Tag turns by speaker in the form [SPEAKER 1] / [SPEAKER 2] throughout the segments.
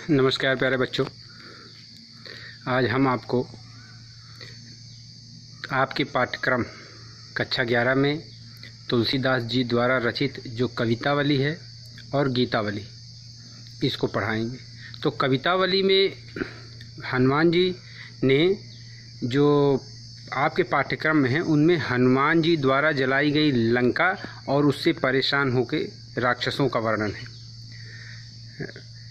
[SPEAKER 1] नमस्कार प्यारे बच्चों, आज हम आपको आपके पाठ्यक्रम कक्षा 11 में तुलसीदास जी द्वारा रचित जो कवितावली है और गीतावली इसको पढ़ाएंगे। तो कवितावली में हनुमान जी ने जो आपके पाठ्यक्रम में है उनमें हनुमान जी द्वारा जलाई गई लंका और उससे परेशान होकर राक्षसों का वर्णन है।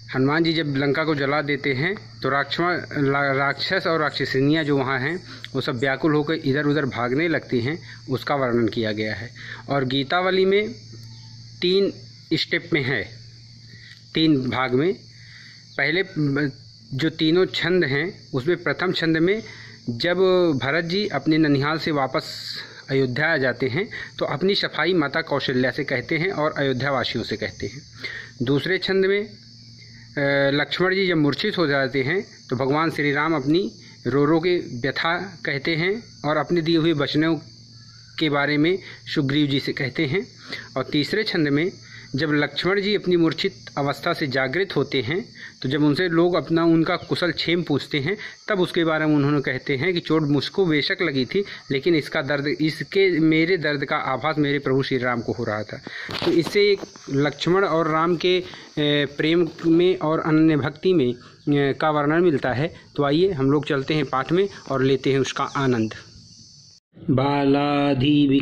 [SPEAKER 1] हनुमान जी जब लंका को जला देते हैं तो राक्षस और राक्षसिनियाँ जो वहाँ हैं वो सब व्याकुल होकर इधर उधर भागने लगती हैं, उसका वर्णन किया गया है। और गीतावली में 3 स्टेप में है, 3 भाग में। पहले जो तीनों छंद हैं उसमें प्रथम छंद में जब भरत जी अपने ननिहाल से वापस अयोध्या आ जाते हैं तो अपनी सफाई माता कौशल्या से कहते हैं और अयोध्या वासियों से कहते हैं। दूसरे छंद में लक्ष्मण जी जब मूर्छित हो जाते हैं तो भगवान श्री राम अपनी रो के व्यथा कहते हैं और अपने दिए हुए वचनों के बारे में सुग्रीव जी से कहते हैं। और तीसरे छंद में जब लक्ष्मण जी अपनी मूर्छित अवस्था से जागृत होते हैं तो जब उनसे लोग उनका कुशल क्षेम पूछते हैं तब उसके बारे में उन्होंने कहते हैं कि चोट मुझको बेशक लगी थी, लेकिन मेरे दर्द का आभास मेरे प्रभु श्री राम को हो रहा था। तो इससे एक लक्ष्मण और राम के प्रेम में और अनन्य भक्ति में का वर्णन मिलता है। तो आइए हम लोग चलते हैं पाठ में और लेते हैं उसका आनंद। बालाधि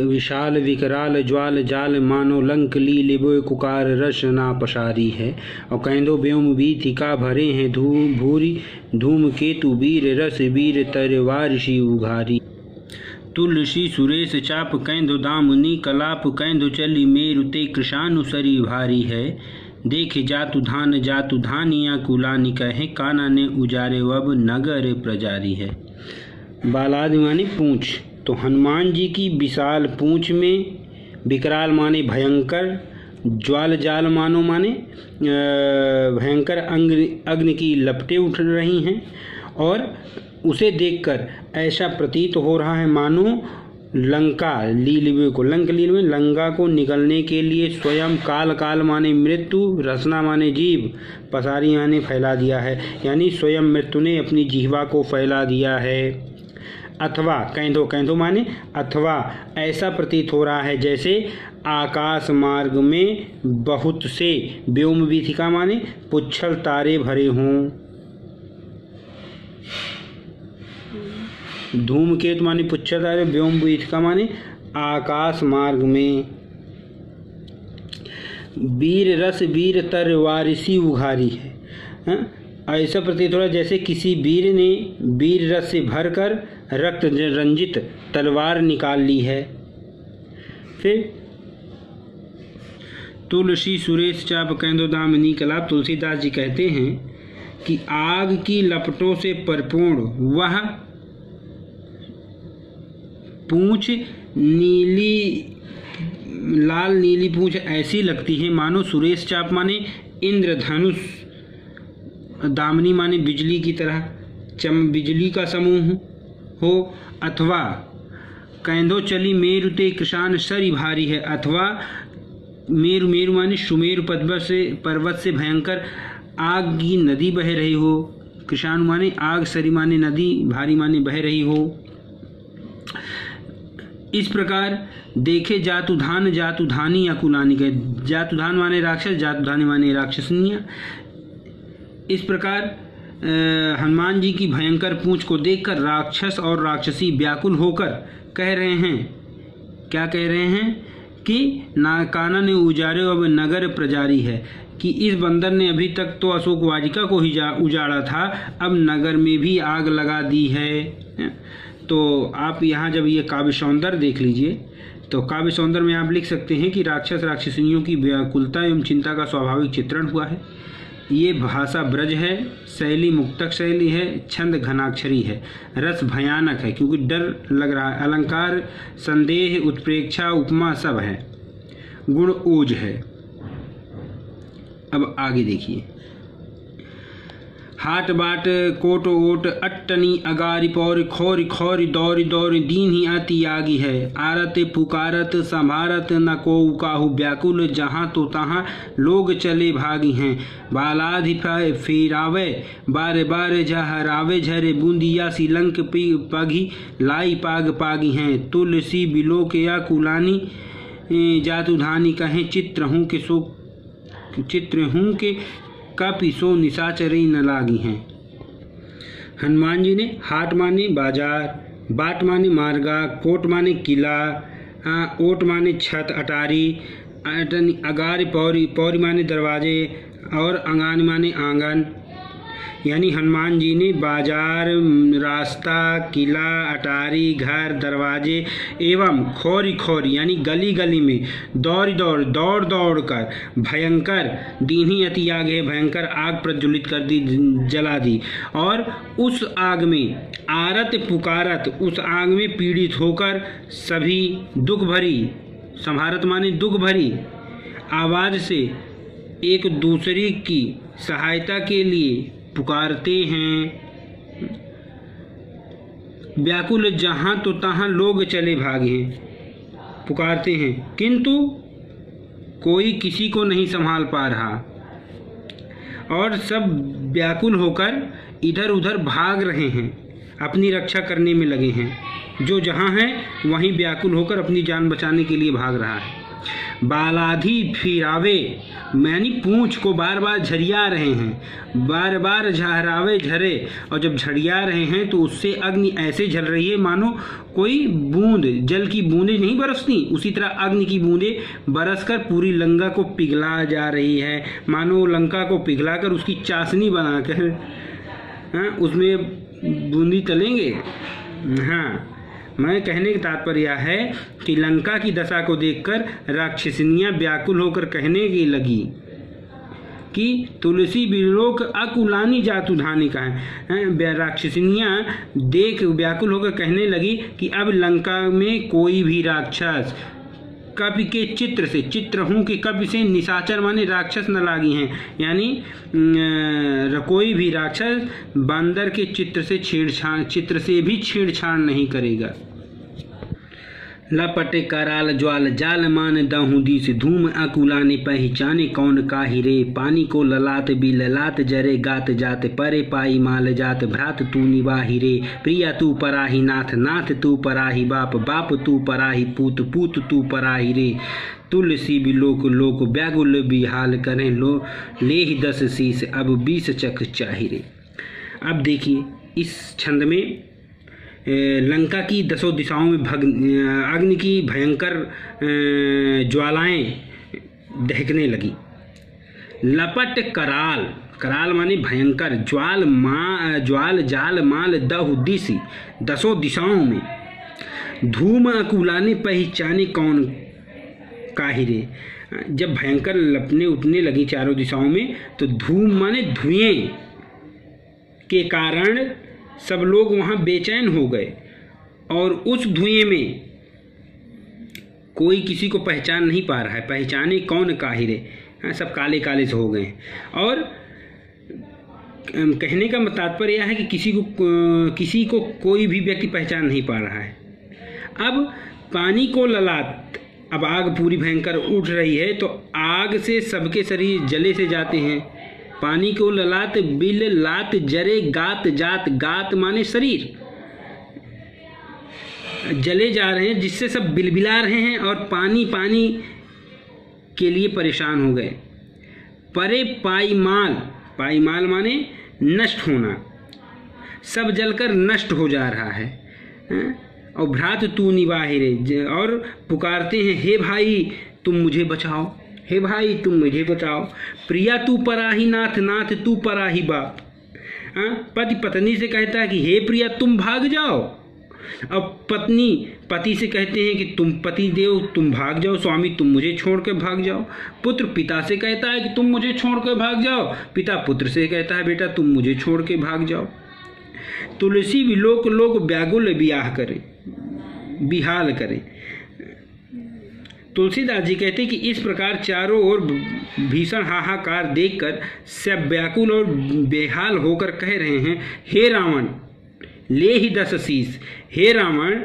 [SPEAKER 1] विशाल विकराल ज्वाल जाल मानो लंक लीलिबो कुकार रस ना पसारी है। और कैंदो व्योम बीथिका भरे हैं भूरी धूम केतु वीर रस वीर तरवार सी उघारी। तुलसी सुरेश चाप कैंदो दामनी कलाप कैंदो चली मेरु ते कृशानुसरी भारी है। देख जातु धानिया कुलानी कहे काना ने उजारे वब नगर प्रजारी है। बालादि माने पूंछ, तो हनुमान जी की विशाल पूंछ में विकराल माने भयंकर, ज्वाल जाल मानो माने भयंकर अग्नि की लपटें उठ रही हैं और उसे देखकर ऐसा प्रतीत हो रहा है मानो लंका लीलिबे को लंका को निकलने के लिए स्वयं काल माने मृत्यु, रसना माने जीव, पसारी माने फैला दिया है, यानी स्वयं मृत्यु ने अपनी जिह्वा को फैला दिया है। अथवा कैंधो माने अथवा ऐसा प्रतीत हो रहा है जैसे आकाश मार्ग में बहुत से व्योम वीथिका माने पुच्छल तारे भरे हों। धूमकेतु माने पुच्छल तारे, व्योम वीथिका माने आकाश मार्ग में। वीर रस वीर तर वारिसी उघारी है। ऐसा प्रतीत हो रहा है जैसे किसी वीर ने वीर रस से भरकर रक्त रंजित तलवार निकाल ली है। फिर तुलसी सुरेश चाप कैंदो दामनी कलाप, तुलसीदास जी कहते हैं कि आग की लपटों से परिपूर्ण वह पूंछ लाल नीली पूंछ ऐसी लगती है मानो सुरेश चाप माने इंद्रधनुष, दामनी माने बिजली की तरह बिजली का समूह हो। अथवा कैंधो चली मेरु ते कृशान सरी भारी है। अथवा मेरु माने सुमेरु पर्वत से भयंकर आग की नदी बह रही हो। कृशान माने आग, सरी माने नदी, भारी माने बह रही हो। इस प्रकार देखे जातु धानी या कुलानी के, जातु धान माने राक्षस, जातु धानी माने राक्षसनियाँ। इस प्रकार हनुमान जी की भयंकर पूंछ को देखकर राक्षस और राक्षसी व्याकुल होकर कह रहे हैं, क्या कह रहे हैं कि काना ने उजारे अब नगर प्रजारी है, कि इस बंदर ने अभी तक तो अशोक वाटिका को ही उजाड़ा था, अब नगर में भी आग लगा दी है। तो आप यहाँ जब ये काव्य सौंदर्य देख लीजिए तो काव्य सौंदर्य में आप लिख सकते हैं कि राक्षस राक्षसिनियों की व्याकुलता एवं चिंता का स्वाभाविक चित्रण हुआ है। ये भाषा ब्रज है, शैली मुक्तक शैली है, छंद घनाक्षरी है, रस भयानक है क्योंकि डर लग रहा है, अलंकार संदेह उत्प्रेक्षा उपमा सब है, गुण ओज है। अब आगे देखिए। हाट बाट कोट ओट अट्टनी अगारी पौर खोरी खोरी दौरी दौरी दीन ही आती आगी है। आरत पुकारत संभारत न को काहू व्याकुल जहाँ तो तहाँ लोग चले भागी हैं। बालाधि फेरावे बारे बारे जहरावे झरे बूंदिया सी लंक पगी लाई पाग पागी हैं। तुलसी बिलो के या कुलानी जातु धानी कहें चित्र हूँ के कापी सो निशाचरी न लागी हैं। हनुमान जी ने हाट माने बाजार, बाट माने मार्गा, कोट माने किला, ओट माने छत अटारी, अगार पौरी, पौरी माने दरवाजे और अंगान माने आंगन। यानी हनुमान जी ने बाजार, रास्ता, किला, अटारी, घर, दरवाजे एवं खोरी खोरी यानी गली गली में दौड़ दौड़ कर भयंकर दीन्ही अति आग है, भयंकर आग प्रज्वलित कर दी, जला दी। और उस आग में आरत पुकारत, उस आग में पीड़ित होकर सभी दुख भरी, संभारत माने दुख भरी आवाज़ से एक दूसरे की सहायता के लिए पुकारते हैं। व्याकुल जहाँ तो तहाँ लोग चले भागे हैं, पुकारते हैं किंतु कोई किसी को नहीं संभाल पा रहा और सब व्याकुल होकर इधर उधर भाग रहे हैं, अपनी रक्षा करने में लगे हैं। जो जहाँ है वहीं व्याकुल होकर अपनी जान बचाने के लिए भाग रहा है। बालाधि फिरावे यानी पूंछ को बार बार झरिया रहे हैं, बार बार झहरावे झरे, और जब झरिया रहे हैं तो उससे अग्नि ऐसे जल रही है मानो कोई बूंद, जल की बूंदें नहीं बरसती, उसी तरह अग्नि की बूंदें बरसकर पूरी लंका को पिघला जा रही है। मानो लंका को पिघलाकर उसकी चाशनी बनाकर उसमें बूंदी तलेंगे। हाँ, मैं कहने का तात्पर्य है कि लंका की दशा को देखकर राक्षसिनियाँ व्याकुल होकर कहने की लगी कि तुलसी बिलोक अकुलानी जातु धानी का है। राक्षसिनियाँ देख व्याकुल होकर कहने लगी कि अब लंका में कोई भी राक्षस कपि के चित्र से, चित्र हूँ कि कपि से निशाचर माने राक्षस न लागी हैं, यानी कोई भी राक्षस बंदर के चित्र से भी छेड़छाड़ नहीं करेगा। लपटे कराल ज्वाल जाल मान दहू दिस धूम अकुलाने पहचाने कौन काहि रे। पानी को ललात भी ललात जरे गात जात परे पाई माल जात भ्रात तू निवाहि रे। प्रिया तू पराही नाथ नाथ तू पराही बाप बाप तू पराही पूत पूत तू पराही रे। तुलसी बिलोक लोक व्याकुल बिहाल करें लो ले ही 10 शीस अब 20 चक चाहि रे। अब देखिए इस छंद में लंका की 10 दिशाओं में अग्नि की भयंकर ज्वालाएं दहकने लगी। लपट कराल, कराल माने भयंकर, ज्वाल जाल माल दहु दिशि 10 दिशाओं में। धूम अकुलाने पहचाने कौन काहि रे। जब भयंकर लपने उठने लगी चारों दिशाओं में तो धूम माने धुएं के कारण सब लोग वहाँ बेचैन हो गए और उस धुएं में कोई किसी को पहचान नहीं पा रहा है। पहचाने कौन काहि रे, सब काले काले से हो गए। और कहने का तात्पर्य यह है कि किसी को कोई भी व्यक्ति पहचान नहीं पा रहा है। अब पानी को ललाट, अब आग पूरी भयंकर उठ रही है तो आग से सबके शरीर जले से जाते हैं। पानी को ललाट बिल लात जरे गात जात, गात माने शरीर जले जा रहे हैं जिससे सब बिलबिला रहे हैं और पानी पानी के लिए परेशान हो गए। परे पाईमाल, पाईमाल माने नष्ट होना, सब जलकर नष्ट हो जा रहा है। और भ्रात तू निवाहि रे, और पुकारते हैं हे भाई तुम मुझे बचाओ, हे भाई तुम मुझे बचाओ। प्रिया तू पराही नाथ नाथ तू पराही बाप। पति पत्नी से कहता है कि हे प्रिया तुम भाग जाओ, अब पत्नी पति से कहते हैं कि तुम पति देव तुम भाग जाओ, स्वामी तुम मुझे छोड़ के भाग जाओ। पुत्र पिता से कहता है कि तुम मुझे छोड़ के भाग जाओ, पिता पुत्र से कहता है बेटा तुम मुझे छोड़ के भाग जाओ। तुलसी विलोक लोग व्याकुल बियाह करें, बिहाल करें। तुलसीदास जी कहते हैं कि इस प्रकार चारों ओर भीषण हाहाकार देखकर सब व्याकुल और बेहाल होकर कह रहे हैं, हे रावण ले ही 10 शीश। हे रावण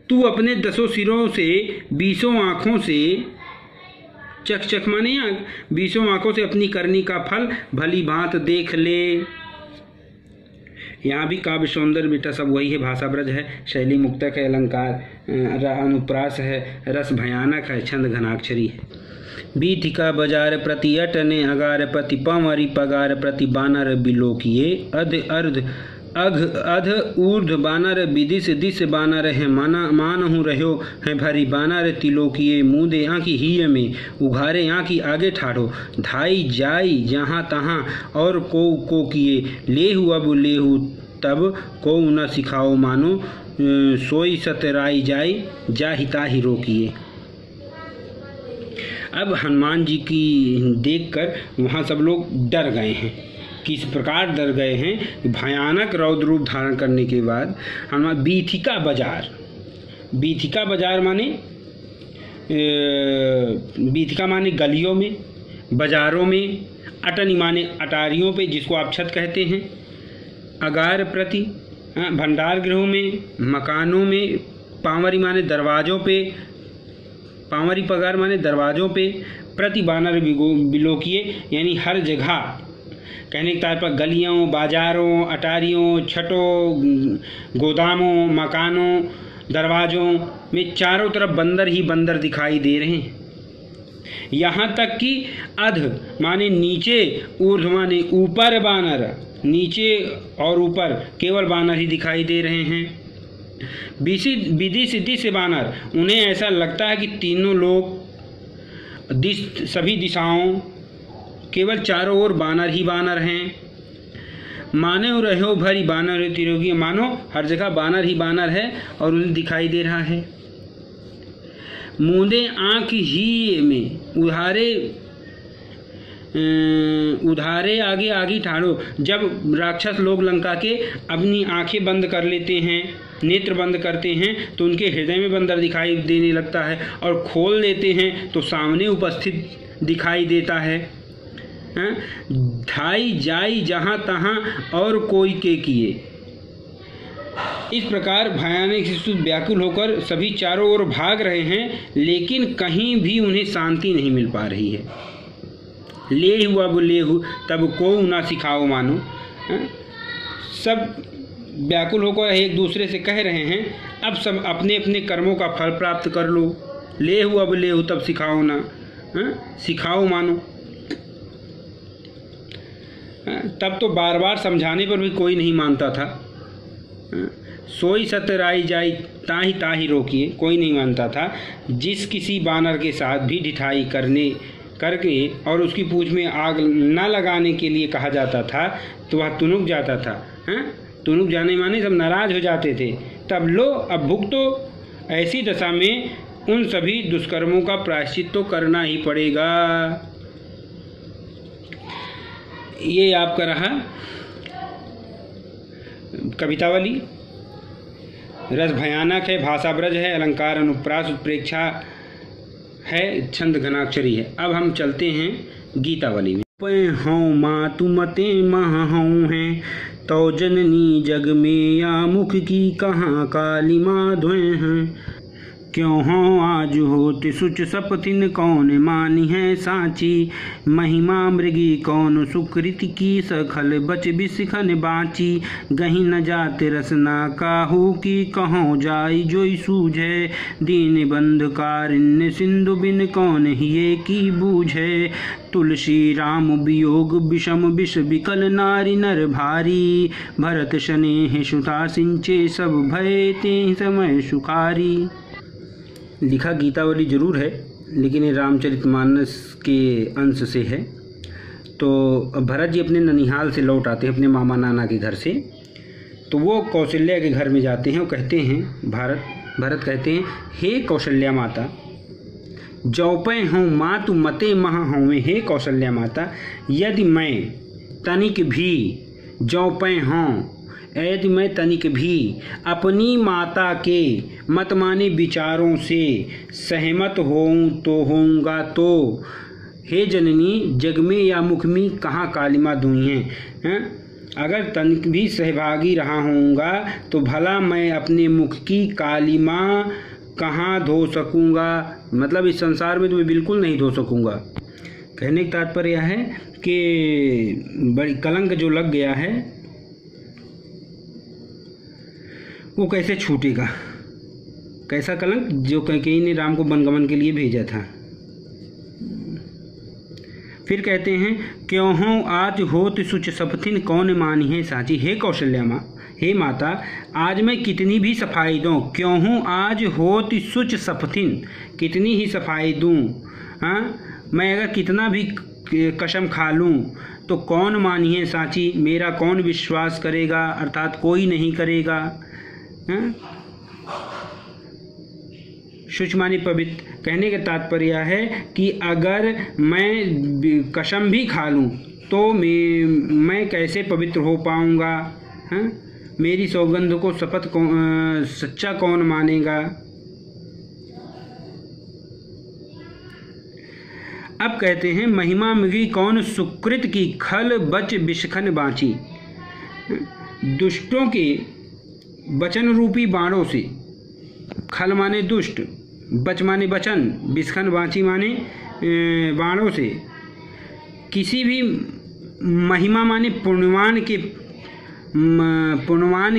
[SPEAKER 1] तू अपने 10 सिरों से 20 आँखों से चक माने आँख 20 आँखों से अपनी करनी का फल भली भांत देख ले। यहाँ भी काव्य सौंदर्य बेटा सब वही है, भाषा ब्रज है, शैली मुक्तक है, अलंकार अनुप्रास है, रस भयानक है, छंद घनाक्षरी है। बीथिका बाजार प्रति अटने अगार प्रति पंवरी पगार प्रति बानर बिलोकिए अध अर्ध अध ऊर्ध बानर विदिश दिश बानर है मानहु रहो है भरी बानर तिलोकिए मुँदे आँखी हिय में उघारे आँखी आगे ठाढ़ो धाई जाई जहाँ तहाँ और को किए लेहु अब लेहु तब को न सिखाओ मानो सोई सतराई जाई जा हिता ही रोकिए। अब हनुमान जी की देखकर वहाँ सब लोग डर गए हैं। किस प्रकार डर गए हैं? भयानक रौद्र रूप धारण करने के बाद हनुमान बीथिका बाजार माने बीथिका माने गलियों में, बाजारों में, अटनी माने अटारियों पे जिसको आप छत कहते हैं, अगार प्रति भंडार गृहों में, मकानों में, पांवरी माने दरवाज़ों पे, पांवरी पगार माने दरवाज़ों पे, प्रति बानर बिलोकिए यानी हर जगह, कहने के तात्पर्य गलियों, बाजारों, अटारियों, छतों, गोदामों, मकानों, दरवाज़ों में चारों तरफ बंदर ही बंदर दिखाई दे रहे हैं। यहाँ तक कि अध माने नीचे, ऊर्ध्व माने ऊपर बानर, नीचे और ऊपर केवल बानर ही दिखाई दे रहे हैं। विधि सिद्धि से बानर, उन्हें ऐसा लगता है कि तीनों लोग सभी दिशाओं केवल चारों ओर बानर ही बानर हैं। माने रहो भरी बानर तिरोगी, मानो हर जगह बानर ही बानर है और उन्हें दिखाई दे रहा है। मूंदे आँख ही में उधारे आगे आगे ठाड़ो, जब राक्षस लोग लंका के अपनी आंखें बंद कर लेते हैं, नेत्र बंद करते हैं तो उनके हृदय में बंदर दिखाई देने लगता है, और खोल लेते हैं तो सामने उपस्थित दिखाई देता है। ढाई जाई जहाँ तहाँ और कोई के किए। इस प्रकार भयानक शिशु व्याकुल होकर सभी चारों ओर भाग रहे हैं, लेकिन कहीं भी उन्हें शांति नहीं मिल पा रही है। लेहु अब लेहु तब को ना सिखाओ मानो, सब व्याकुल होकर एक दूसरे से कह रहे हैं, अब सब अपने अपने कर्मों का फल प्राप्त कर लो। लेहु अब लेहु तब सिखाओ ना, सिखाओ मानो। तब तो बार बार समझाने पर भी कोई नहीं मानता था। सोई सतराई जाई ताही रोकिए, कोई नहीं मानता था। जिस किसी बानर के साथ भी ढिठाई करके और उसकी पूंछ में आग न लगाने के लिए कहा जाता था तो वह तुनुक जाता था। तुनुक जाने माने सब नाराज हो जाते थे। तब लो अब भुगतो। ऐसी दशा में उन सभी दुष्कर्मों का प्रायश्चित तो करना ही पड़ेगा। ये आपका रहा कवितावली। रस भयानक है, भाषा ब्रज है, अलंकार अनुप्रास उत्प्रेक्षा है, छंद घनाक्षरी है। अब हम चलते हैं गीतावली में। पे हूँ मातु मते महा हूँ हैं, तो जननी जग में या मुख की कहाँ काली माधुए हैं। क्यों हो आज होते सुच सपतिन कौन मानी है साची, महिमा मृगी कौन सुकृति की सखल बच बिसिखन बाची। गही न जाते रसना काहू की कहो जाई जोई सूझे, दीन बंध कारिण्य सिंधु बिन कौन हिये की बूझे। तुलसी राम वियोग विषम विष विकल नारी नर भारी, भरत स्नेह सुता सिंचे सब भय ते समय सुखारी। लिखा गीतावली जरूर है, लेकिन ये रामचरितमानस के अंश से है। तो भरत जी अपने ननिहाल से लौट आते हैं, अपने मामा नाना के घर से। तो वो कौशल्या के घर में जाते हैं और कहते हैं, भरत कहते हैं, हे कौशल्या माता, जौपै हूँ मातु मते महा हूँ। हे कौशल्या माता, यदि मैं तनिक भी जौपै हूँ यदि मैं तनिक भी अपनी माता के मत माने विचारों से सहमत होऊं तो होऊंगा तो हे जननी जग में या मुख में कहाँ कालिमा दूई हैं। अगर तनिक भी सहभागी रहा होऊंगा तो भला मैं अपने मुख की कालिमा कहाँ धो सकूँगा, मतलब इस संसार में तो मैं बिल्कुल नहीं धो सकूँगा। कहने का तात्पर्य है कि बड़ी कलंक जो लग गया है वो कैसे छूटेगा। कैसा कलंक? जो कैकेयी ने राम को वनगमन के लिए भेजा था। फिर कहते हैं क्यों हो आज होत सुच सपथिन कौन मानी है साची। हे कौशल्या माँ, हे माता, आज मैं कितनी भी सफाई दूँ, क्यों हूँ आज होत सुच सपथिन, कितनी ही सफाई दूँ, हाँ, मैं अगर कितना भी कसम खा लूँ तो कौन मानिए साची, मेरा कौन विश्वास करेगा, अर्थात कोई नहीं करेगा। शुच माने पवित्र। कहने का तात्पर्य है कि अगर मैं कसम भी खा लूँ तो मैं कैसे पवित्र हो पाऊँगा। मेरी सौगंध को शपथ सच्चा कौन मानेगा। अब कहते हैं महिमा मृगी कौन सुकृत की खल बच विषखन बाँची। दुष्टों के वचन रूपी बाणों से, खल माने दुष्ट, बच माने वचन, विषखन बाँची माने बाणों से किसी भी महिमा माने पुण्यवान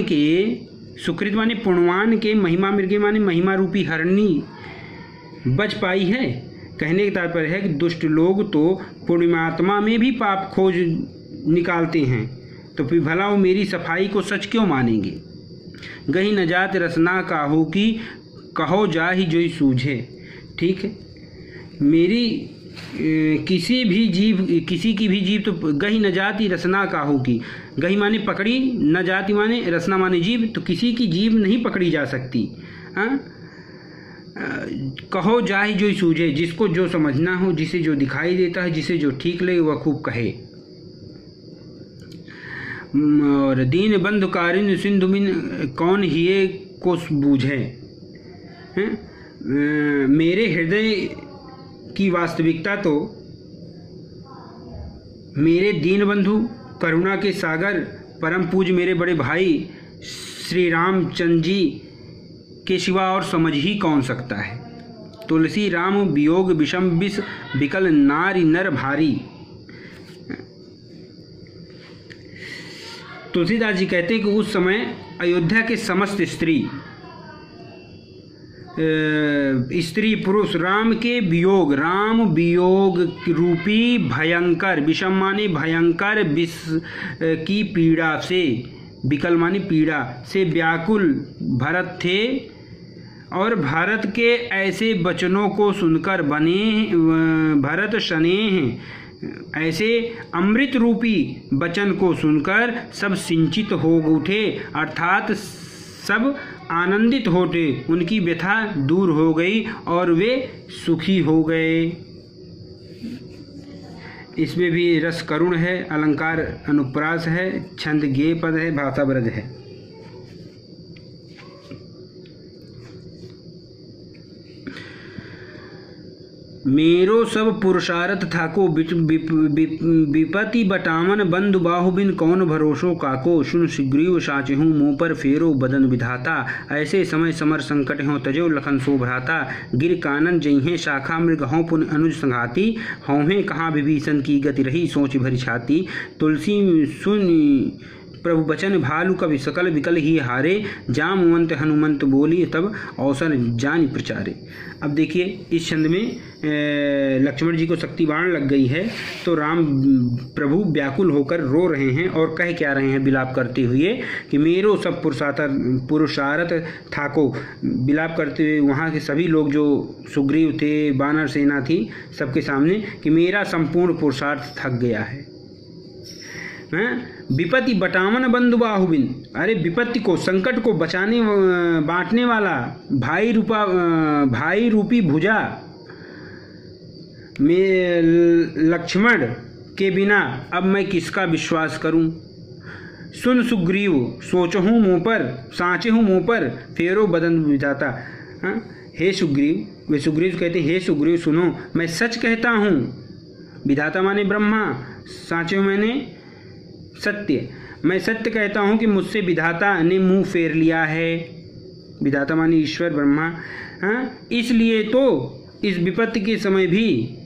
[SPEAKER 1] के सुकृत माने पुण्यवान के, महिमा मृगे माने महिमा रूपी हरणी बच पाई है। कहने का तात्पर्य है कि दुष्ट लोग तो पुण्यात्मा में भी पाप खोज निकालते हैं, तो फिर भला वो मेरी सफाई को सच क्यों मानेंगे। गही न जात रसना काहू की कहो जा ही जोई सूझे। ठीक है, मेरी किसी की भी जीव तो गही न जाती रसना काहू की, गही माने पकड़ी, न जाती माने रसना माने जीव, तो किसी की जीव नहीं पकड़ी जा सकती। कहो जा ही जोई सूझे, जिसको जो समझना हो, जिसे जो दिखाई देता है, जिसे जो ठीक लगे वह खूब कहे। और दीन बंधु कारिन सिंधु बिन कौन हिये को बूझे। मेरे हृदय की वास्तविकता तो मेरे दीन बंधु, करुणा के सागर, परम पूज मेरे बड़े भाई श्री रामचंद्र जी के सिवा और समझ ही कौन सकता है। तुलसी राम वियोग विषम विष विकल नारी नर भारी। तुलसीदास जी कहते हैं कि उस समय अयोध्या के समस्त स्त्री पुरुष राम वियोग रूपी भयंकर, विषम माने भयंकर, विष की पीड़ा से, विकल माने पीड़ा से व्याकुल भरत थे। और भारत के ऐसे वचनों को सुनकर भरत स्नेह ऐसे अमृत रूपी वचन को सुनकर सब सिंचित हो उठे, अर्थात सब आनंदित होते, उनकी व्यथा दूर हो गई और वे सुखी हो गए। इसमें भी रस करुण है, अलंकार अनुप्रास है, छंद गेय पद है, भाषा ब्रज है। मेरो सब पुरुषार्थ थाको विपति बटावन बंधु बाहुबिन कौन भरोसो काको। सुन सुग्रीव साचहूँ मुँह पर फेरो बदन विधाता। ऐसे समय समर संकट हों तजो लखन सो भ्राता। गिर कानन जइहें शाखा मृग हों पुन अनुज संघाती। हों कहाँ विभीषण की गति रही सोच भरी छाती। तुलसी सुन प्रभु बचन भालु कवि सकल विकल ही हारे। जामवंत हनुमंत बोली तब अवसर जान प्रचारे। अब देखिए इस छंद में लक्ष्मण जी को शक्ति बाण लग गई है, तो राम प्रभु व्याकुल होकर रो रहे हैं और कह क्या रहे हैं विलाप करते हुए कि मेरो सब पुरुषार्थ थाको। विलाप करते हुए वहाँ के सभी लोग जो सुग्रीव थे, वानर सेना थी, सबके सामने कि मेरा संपूर्ण पुरुषार्थ थक गया है। विपत्ति बटावन बंधु बाहुबिन, अरे विपत्ति को, संकट को बचाने बांटने वाला भाई रूपी भुजा में लक्ष्मण के बिना अब मैं किसका विश्वास करूं। सुन सुग्रीव सोचहूँ मुँह पर, साँचहूँ मुँह पर, फेरो बदन विधाता। हाँ, हे सुग्रीव, वे सुग्रीव कहते हैं, हे सुग्रीव सुनो, मैं सच कहता हूँ। विधाता माने ब्रह्मा, साँचे मैंने सत्य, मैं सत्य कहता हूँ कि मुझसे विधाता ने मुंह फेर लिया है। विधाता माने ईश्वर ब्रह्मा। हाँ, इसलिए तो इस विपत्ति के समय भी,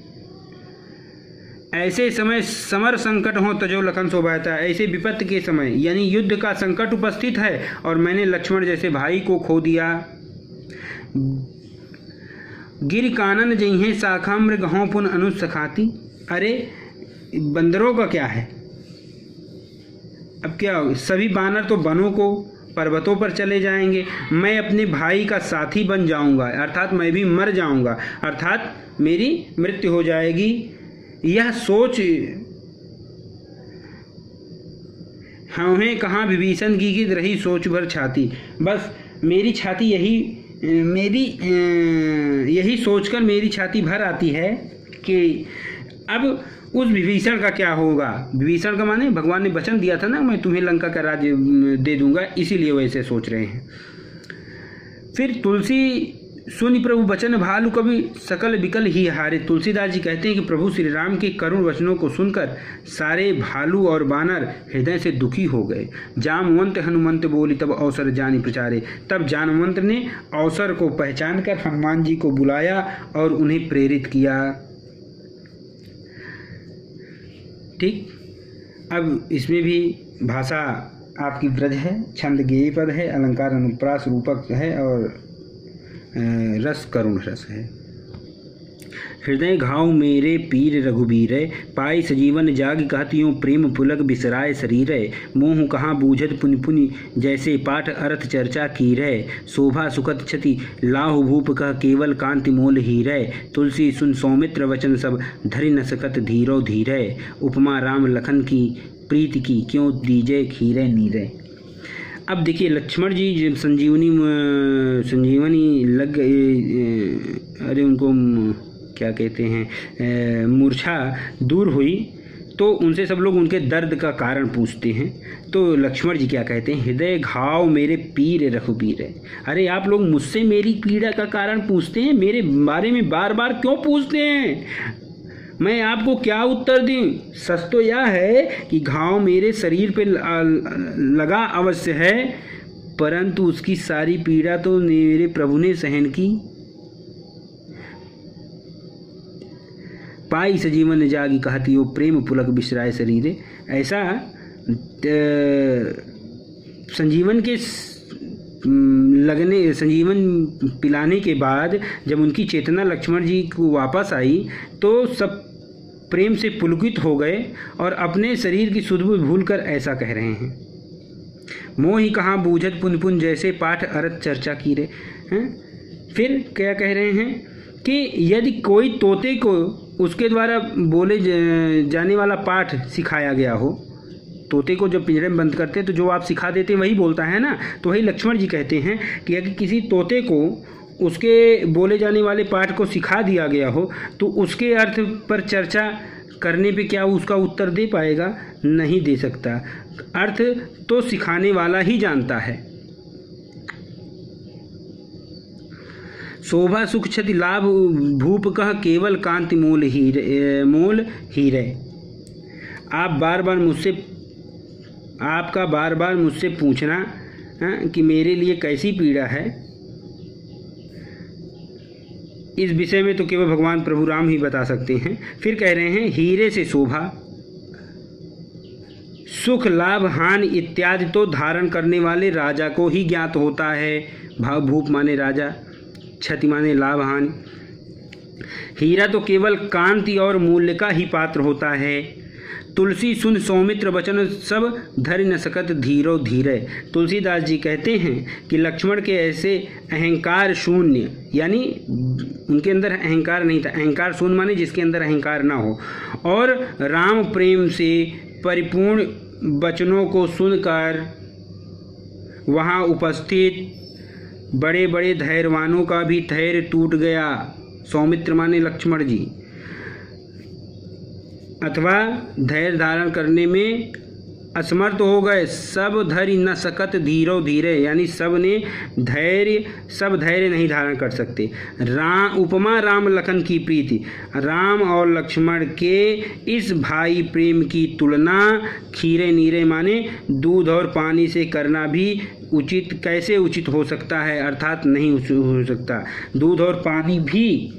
[SPEAKER 1] ऐसे समय समर संकट हो तजो लखन शोभाता, ऐसे विपत्ति के समय यानी युद्ध का संकट उपस्थित है और मैंने लक्ष्मण जैसे भाई को खो दिया। गिर कानन जइहे शाखा मृग हों पुन अनुज सखाती। अरे बंदरों का क्या है, अब क्या सभी बानर तो वनों को पर्वतों पर चले जाएंगे, मैं अपने भाई का साथी बन जाऊंगा, अर्थात मैं भी मर जाऊंगा, अर्थात मेरी मृत्यु हो जाएगी। यह सोच हमें कहाँ विभीषण की रही सोच भर छाती। बस मेरी छाती यही सोचकर मेरी छाती भर आती है कि अब उस विभीषण का क्या होगा। विभीषण का माने भगवान ने वचन दिया था ना, मैं तुम्हें लंका का राज्य दे दूंगा, इसीलिए वैसे सोच रहे हैं। फिर तुलसी सुनि प्रभु वचन भालु कवि सकल विकल ही हारे। तुलसीदास जी कहते हैं कि प्रभु श्री राम के करुण वचनों को सुनकर सारे भालू और बानर हृदय से दुखी हो गए। जामवंत हनुमंत बोली तब अवसर जानी प्रचारे। तब जानवंत ने अवसर को पहचान कर हनुमान जी को बुलाया और उन्हें प्रेरित किया। ठीक, अब इसमें भी भाषा आपकी ब्रज है, छंद गेय पद है, अलंकार अनुप्रास रूपक है और रस करुण रस है। हृदय घाव मेरे पीर रघुबीर, पाई सजीवन जाग कहतियों प्रेम पुलक बिसराय शरीर। मोह कहाँ बूझत पुनि पुनि जैसे पाठ अर्थ चर्चा की रे। शोभा सुखद क्षति लाहु भूप कह केवल कांति मोल हीरे। तुलसी सुन सौमित्र वचन सब धरि न सकत धीरो धीरे। उपमा राम लखन की प्रीति की क्यों दीजे खीरे नीरे। अब देखिए लक्ष्मण जी जब संजीवनी लग गए, अरे उनको क्या कहते हैं, मूर्छा दूर हुई तो उनसे सब लोग उनके दर्द का कारण पूछते हैं। तो लक्ष्मण जी क्या कहते हैं, हृदय घाव मेरे पीर रघुबीर। अरे आप लोग मुझसे मेरी पीड़ा का कारण पूछते हैं, मेरे बारे में बार बार क्यों पूछते हैं, मैं आपको क्या उत्तर दूं। सच तो यह है कि घाव मेरे शरीर पे लगा अवश्य है, परंतु उसकी सारी पीड़ा तो मेरे प्रभु ने सहन की। पाई सजीवन जागी कहती हो प्रेम पुलक बिसराय शरीरे। ऐसा संजीवन के संजीवन पिलाने के बाद जब उनकी चेतना लक्ष्मण जी को वापस आई तो सब प्रेम से पुलकित हो गए और अपने शरीर की सुध बुध भूल कर ऐसा कह रहे हैं, मोह ही कहाँ बूझत पुन पुन जैसे पाठ अर्थ चर्चा की रे हैं। फिर क्या कह रहे हैं कि यदि कोई तोते को उसके द्वारा बोले जाने वाला पाठ सिखाया गया हो, तोते को जब पिंजरे में बंद करते हैं तो जो आप सिखा देते वही बोलता है ना, तो वही लक्ष्मण जी कहते हैं कि अगर किसी तोते को उसके बोले जाने वाले पाठ को सिखा दिया गया हो तो उसके अर्थ पर चर्चा करने पे क्या उसका उत्तर दे पाएगा, नहीं दे सकता। अर्थ तो सिखाने वाला ही जानता है। शोभा सुख क्षति लाभ भूप कह केवल कांति मोल हीरे। आपका बार बार मुझसे पूछना कि मेरे लिए कैसी पीड़ा है, इस विषय में तो केवल भगवान प्रभु राम ही बता सकते हैं। फिर कह रहे हैं हीरे से शोभा सुख लाभ हानि इत्यादि तो धारण करने वाले राजा को ही ज्ञात होता है। भूप माने राजा, क्षति माने लाभ हानि। हीरा तो केवल कांति और मूल्य का ही पात्र होता है। तुलसी सुन सौमित्र वचन सब धरि न सकत धीरो धीरे। तुलसीदास जी कहते हैं कि लक्ष्मण के ऐसे अहंकार शून्य, यानी उनके अंदर अहंकार नहीं था, अहंकार शून्य माने जिसके अंदर अहंकार ना हो, और राम प्रेम से परिपूर्ण वचनों को सुनकर वहाँ उपस्थित बड़े बड़े धैर्यवानों का भी धैर्य टूट गया। सौमित्र माने लक्ष्मण जी, अथवा धैर्य धारण करने में असमर्थ हो गए, सब धैर्य न सकत धीरो धीरे, यानी सब धैर्य नहीं धारण कर सकते। उपमा राम लखन की प्रीति, राम और लक्ष्मण के इस भाई प्रेम की तुलना खीरे नीरे माने दूध और पानी से करना भी कैसे उचित हो सकता है, अर्थात नहीं हो सकता। दूध और पानी भी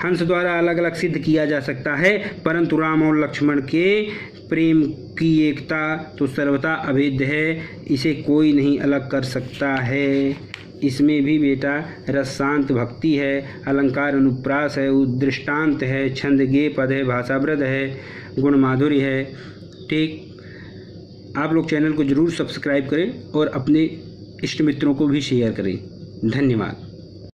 [SPEAKER 1] हंस द्वारा अलग अलग सिद्ध किया जा सकता है, परंतु राम और लक्ष्मण के प्रेम की एकता तो सर्वथा अभेद्य है, इसे कोई नहीं अलग कर सकता है। इसमें भी बेटा रसांत भक्ति है, अलंकार अनुप्रास है, दृष्टांत है, छंद गे पद है, भाषावृद है, गुण माधुर्य है। ठीक, आप लोग चैनल को जरूर सब्सक्राइब करें और अपने इष्ट मित्रों को भी शेयर करें। धन्यवाद।